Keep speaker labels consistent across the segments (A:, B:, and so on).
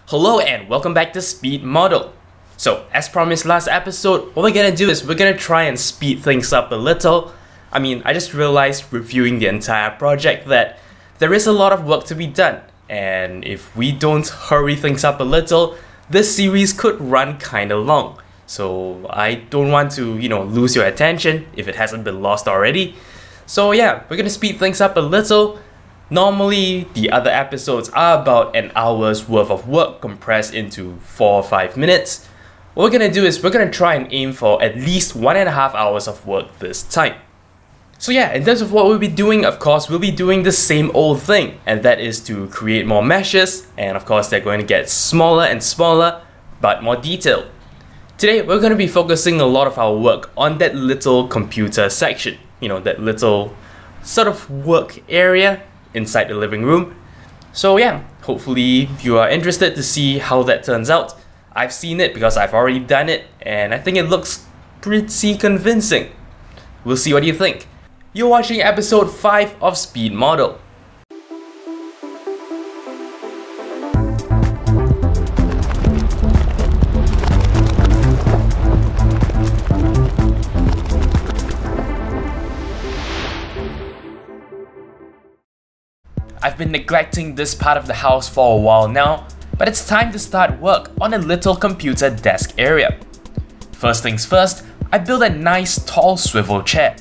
A: Hello and welcome back to Speed Model. So, as promised last episode, what we're gonna do is we're gonna try and speed things up a little. I just realized reviewing the entire project that there is a lot of work to be done, and if we don't hurry things up a little, this series could run kinda long. So I don't want to, lose your attention if it hasn't been lost already. So yeah, we're gonna speed things up a little. Normally, the other episodes are about an hour's worth of work compressed into 4 or 5 minutes. What we're gonna do is we're gonna try and aim for at least 1.5 hours of work this time. So yeah, in terms of what we'll be doing, of course, we'll be doing the same old thing, and that is to create more meshes, and of course they're going to get smaller and smaller, but more detailed. Today, we're going to be focusing a lot of our work on that little computer section, that little sort of work area inside the living room. So yeah, hopefully you are interested to see how that turns out. I've seen it because I've already done it, and I think it looks pretty convincing. We'll see what you think. You're watching episode 5 of Speed Model. I've been neglecting this part of the house for a while now, but it's time to start work on a little computer desk area. First things first, I built a nice tall swivel chair.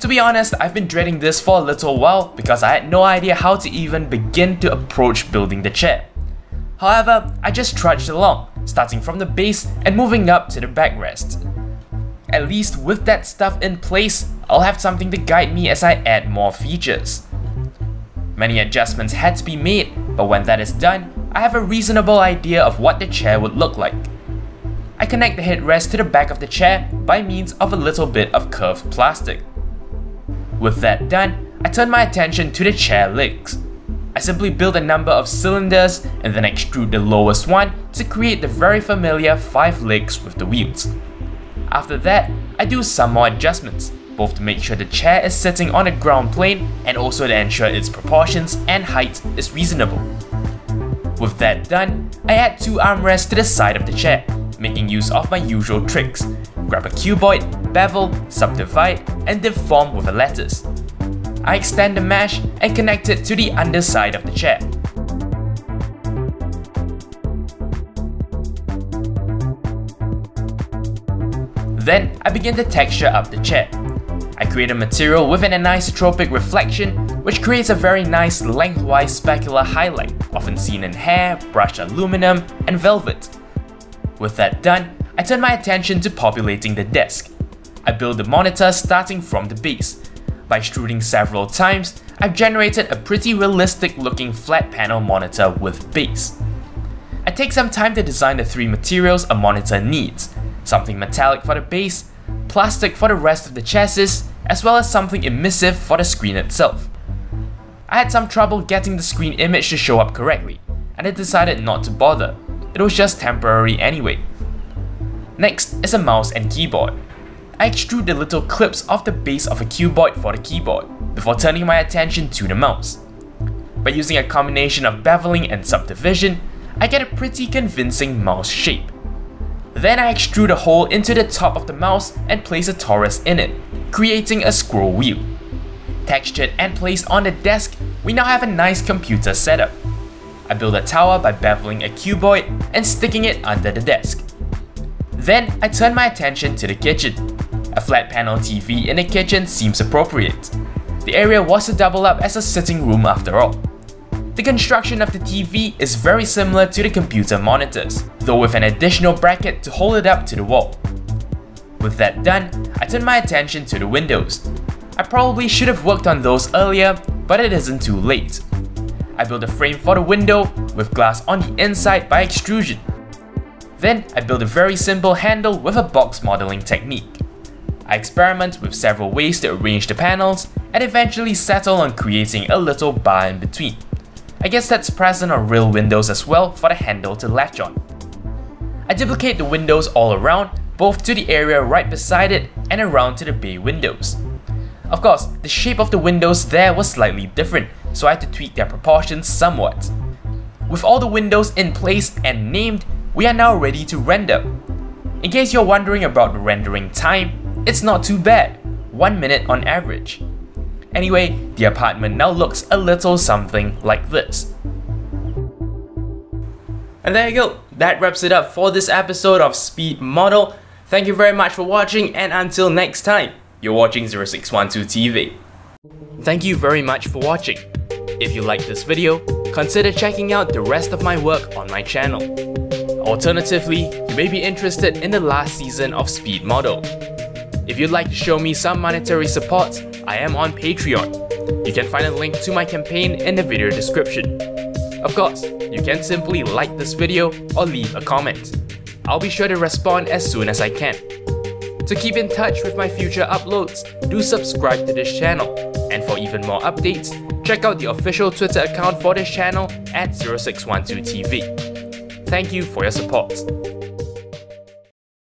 A: To be honest, I've been dreading this for a little while because I had no idea how to even begin to approach building the chair. However, I just trudged along, starting from the base and moving up to the backrest. At least with that stuff in place, I'll have something to guide me as I add more features. Many adjustments had to be made, but when that is done, I have a reasonable idea of what the chair would look like. I connect the headrest to the back of the chair by means of a little bit of curved plastic. With that done, I turn my attention to the chair legs. I simply build a number of cylinders and then extrude the lowest one to create the very familiar 5 legs with the wheels. After that, I do some more adjustments, both to make sure the chair is sitting on a ground plane and also to ensure its proportions and height is reasonable. With that done, I add 2 armrests to the side of the chair, making use of my usual tricks. Grab a cuboid, bevel, subdivide, and deform with a lattice. I extend the mesh and connect it to the underside of the chair. Then I begin to texture up the chair. I create a material with an anisotropic reflection, which creates a very nice lengthwise specular highlight, often seen in hair, brushed aluminum, and velvet. With that done, I turn my attention to populating the desk. I build the monitor starting from the base. By extruding several times, I've generated a pretty realistic looking flat panel monitor with base. I take some time to design the 3 materials a monitor needs, something metallic for the base, plastic for the rest of the chassis, as well as something emissive for the screen itself. I had some trouble getting the screen image to show up correctly, and I decided not to bother. It was just temporary anyway. Next is a mouse and keyboard. I extrude the little clips off the base of a cuboid for the keyboard, before turning my attention to the mouse. By using a combination of beveling and subdivision, I get a pretty convincing mouse shape. Then I extrude a hole into the top of the mouse and place a torus in it, creating a scroll wheel. Textured and placed on the desk, we now have a nice computer setup. I build a tower by beveling a cuboid and sticking it under the desk. Then I turn my attention to the kitchen. A flat panel TV in the kitchen seems appropriate. The area was to double up as a sitting room after all. The construction of the TV is very similar to the computer monitors, though with an additional bracket to hold it up to the wall. With that done, I turn my attention to the windows. I probably should have worked on those earlier, but it isn't too late. I build a frame for the window with glass on the inside by extrusion. Then I build a very simple handle with a box modeling technique. I experiment with several ways to arrange the panels and eventually settle on creating a little bar in between. I guess that's present on real windows as well for the handle to latch on. I duplicate the windows all around, both to the area right beside it and around to the bay windows. Of course, the shape of the windows there was slightly different, so I had to tweak their proportions somewhat. With all the windows in place and named, we are now ready to render. In case you're wondering about the rendering time, it's not too bad, 1 minute on average. Anyway, the apartment now looks a little something like this. And there you go, that wraps it up for this episode of Speed Model. Thank you very much for watching, and until next time, you're watching 0612 TV. Thank you very much for watching. If you liked this video, consider checking out the rest of my work on my channel. Alternatively, you may be interested in the last season of Speed Model. If you'd like to show me some monetary support, I am on Patreon. You can find a link to my campaign in the video description. Of course, you can simply like this video or leave a comment. I'll be sure to respond as soon as I can. To keep in touch with my future uploads, do subscribe to this channel. And for even more updates, check out the official Twitter account for this channel at 0612TV. Thank you for your support.